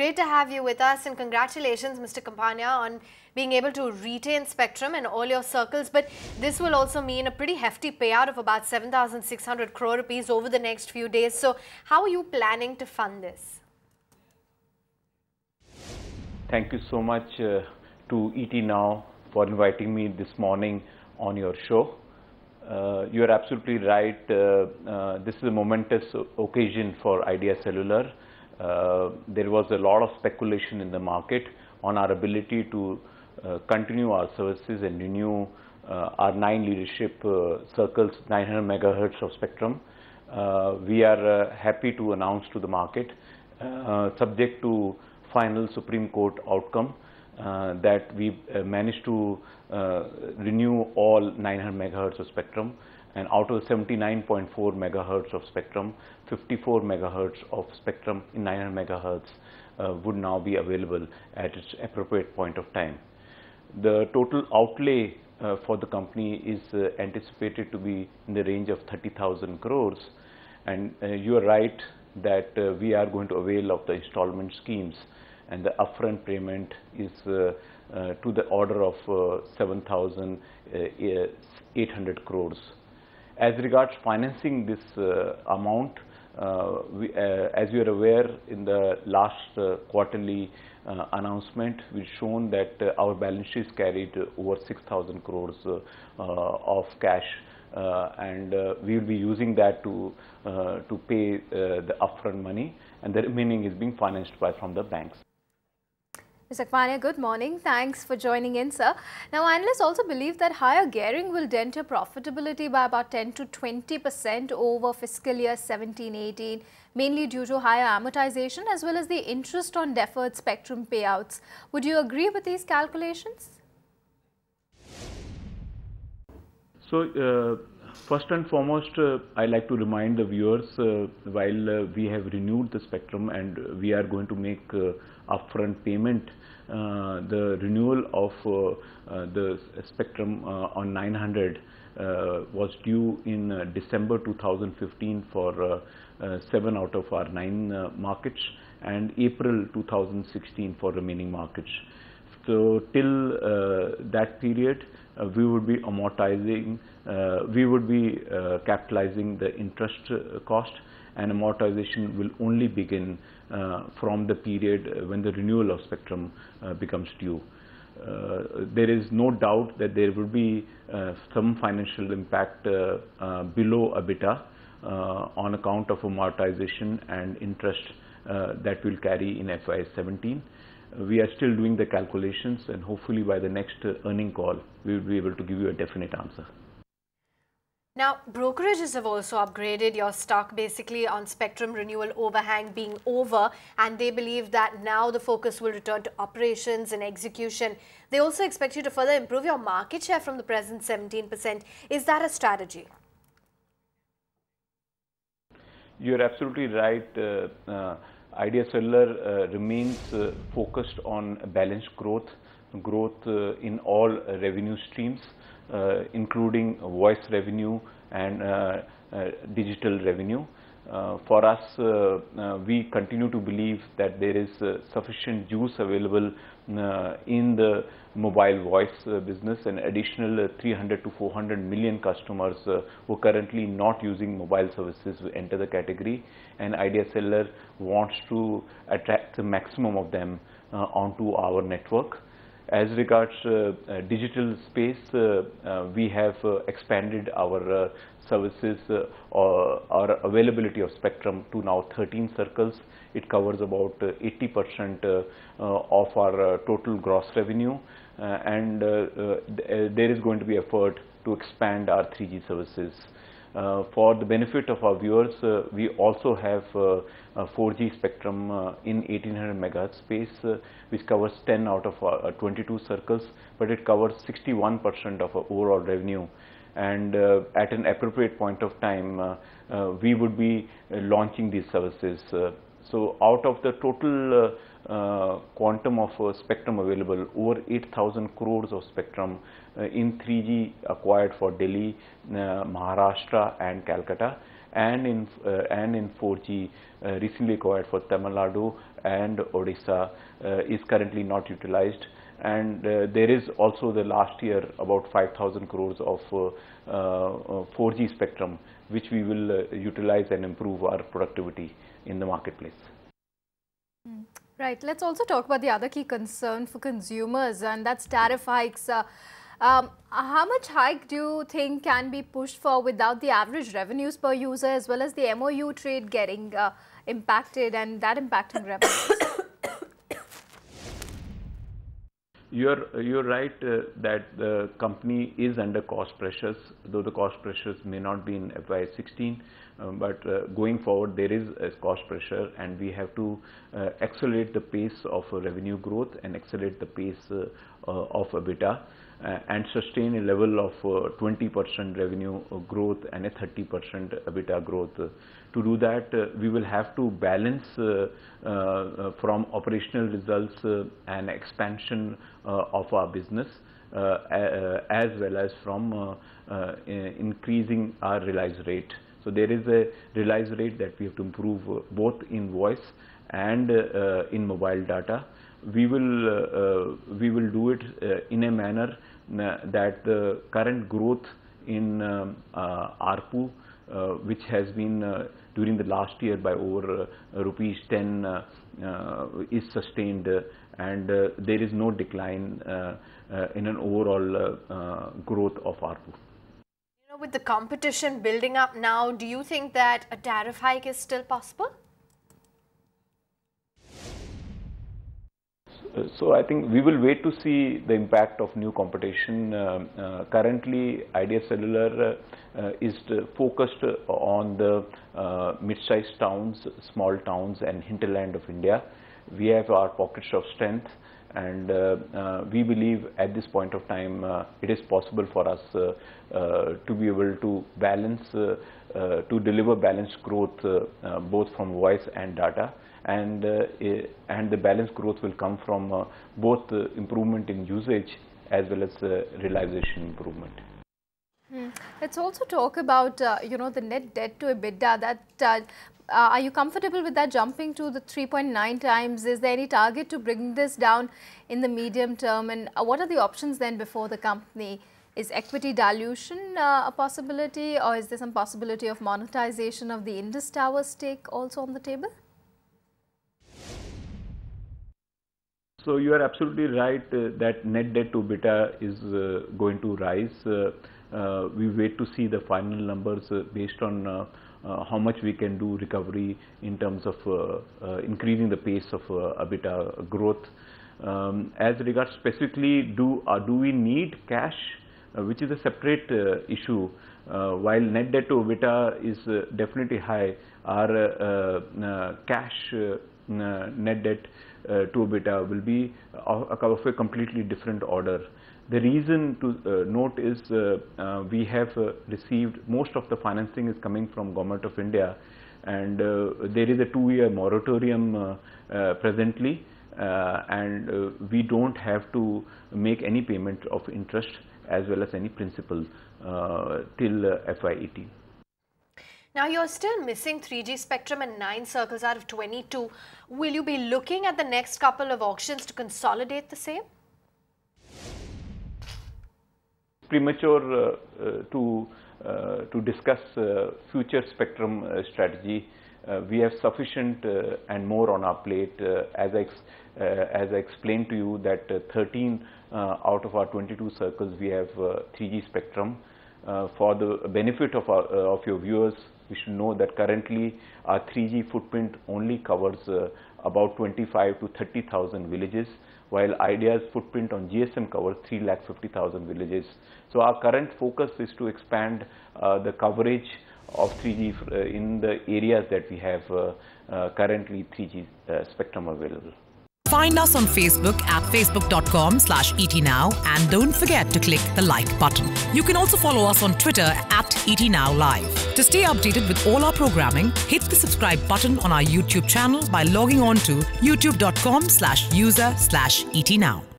great to have you with us, and congratulations, Mr. Kampania, on being able to retain spectrum in all your circles. But this will also mean a pretty hefty payout of about 7,600 crore rupees over the next few days. So how are you planning to fund this? Thank you so much to ET Now for inviting me this morning on your show. You are absolutely right. This is a momentous occasion for Idea Cellular. There was a lot of speculation in the market on our ability to continue our services and renew our 9 leadership circles, 900 megahertz of spectrum. We are happy to announce to the market, subject to final Supreme Court outcome, that we managed to renew all 900 megahertz of spectrum, and out of 79.4 megahertz of spectrum, 54 megahertz of spectrum in 900 megahertz would now be available at its appropriate point of time. The total outlay for the company is anticipated to be in the range of 30,000 crores, and you are right that we are going to avail of the installment schemes, and the upfront payment is to the order of 7,800 crores. As regards financing this amount, as you are aware, in the last quarterly announcement, we've shown that our balance sheets carried over 6,000 crores of cash, and we will be using that to pay the upfront money, and the remaining is being financed from the banks. Mr. Kampania, good morning. Thanks for joining in, sir. Now, analysts also believe that higher gearing will dent your profitability by about 10 to 20% over fiscal year 17-18, mainly due to higher amortization as well as the interest on deferred spectrum payouts. Would you agree with these calculations? So, first and foremost, I'd like to remind the viewers, while we have renewed the spectrum and we are going to make upfront payment, the renewal of the spectrum on 900 was due in December 2015 for 7 out of our 9 markets, and April 2016 for remaining markets. So till that period, we would be amortizing, we would be capitalizing the interest cost, and amortization will only begin from the period when the renewal of spectrum becomes due. There is no doubt that there will be some financial impact below EBITDA on account of amortization and interest that will carry in FY17. We are still doing the calculations, and hopefully by the next earning call, we will be able to give you a definite answer. Now, brokerages have also upgraded your stock basically on spectrum renewal overhang being over, and they believe that now the focus will return to operations and execution. They also expect you to further improve your market share from the present 17%. Is that a strategy? You're absolutely right. Idea Cellular remains focused on balanced growth in all revenue streams, including voice revenue and digital revenue. For us, we continue to believe that there is sufficient juice available in the mobile voice business, and additional 300 to 400 million customers who are currently not using mobile services will enter the category, and Idea Cellular wants to attract the maximum of them onto our network. As regards digital space, we have expanded our services or our availability of spectrum to now 13 circles. It covers about 80% of our total gross revenue, and there is going to be effort to expand our 3G services. For the benefit of our viewers, we also have 4G spectrum in 1800 megahertz space, which covers 10 out of 22 circles, but it covers 61% of our overall revenue. And at an appropriate point of time, we would be launching these services. So out of the total quantum of spectrum available, over 8,000 crores of spectrum in 3G acquired for Delhi, Maharashtra and Calcutta, and in 4G recently acquired for Tamil Nadu and Odisha is currently not utilized. And there is also the last year about 5,000 crores of 4G spectrum, which we will utilize and improve our productivity in the marketplace. Right. Let's also talk about the other key concern for consumers, and that's tariff hikes. How much hike do you think can be pushed for without the average revenues per user, as well as the MOU trade getting impacted and that impacting revenues? You're right that the company is under cost pressures, though the cost pressures may not be in FY16, but going forward there is a cost pressure, and we have to accelerate the pace of revenue growth and accelerate the pace of EBITDA and sustain a level of 20% revenue growth and a 30% EBITDA growth. To do that, we will have to balance from operational results and expansion of our business as well as from increasing our realized rate. So there is a realized rate that we have to improve both in voice and in mobile data. We will do it in a manner that the current growth in ARPU, which has been during the last year by over rupees 10, is sustained, and there is no decline in an overall growth of ARPU. You know, with the competition building up now, do you think that a tariff hike is still possible? So I think we will wait to see the impact of new competition. Currently, Idea Cellular is focused on the mid-sized towns, small towns and hinterland of India. We have our pockets of strength, and we believe at this point of time it is possible for us to be able to balance, to deliver balanced growth both from voice and data. And the balanced growth will come from both improvement in usage as well as realization improvement. Let's also talk about you know, the net debt to EBITDA. That are you comfortable with that jumping to the 3.9 times? Is there any target to bring this down in the medium term? And what are the options then before the company? Is equity dilution a possibility, or is there some possibility of monetization of the Indus Towers stake also on the table? So you are absolutely right that net debt to EBITDA is going to rise. We wait to see the final numbers based on how much we can do recovery in terms of increasing the pace of EBITDA growth. As regards specifically, do we need cash, which is a separate issue. While net debt to EBITDA is definitely high, our cash net debt to EBITDA will be of a completely different order. The reason to note is we have received, most of the financing is coming from Government of India, and there is a 2-year moratorium presently, and we don't have to make any payment of interest as well as any principal till FY18. Now, you're still missing 3G spectrum in 9 circles out of 22. Will you be looking at the next couple of auctions to consolidate the same? Premature to discuss future spectrum strategy. We have sufficient and more on our plate. As I explained to you that 13 out of our 22 circles we have 3G spectrum. For the benefit of your viewers, we should know that currently our 3G footprint only covers about 25 to 30,000 villages, while Idea's footprint on GSM covers 350,000 villages. So our current focus is to expand the coverage of 3G in the areas that we have currently 3G spectrum available. Find us on Facebook at facebook.com/ETNow, and don't forget to click the like button. You can also follow us on Twitter at ETNowLive. To stay updated with all our programming, hit the subscribe button on our YouTube channel by logging on to youtube.com/user/ETNow.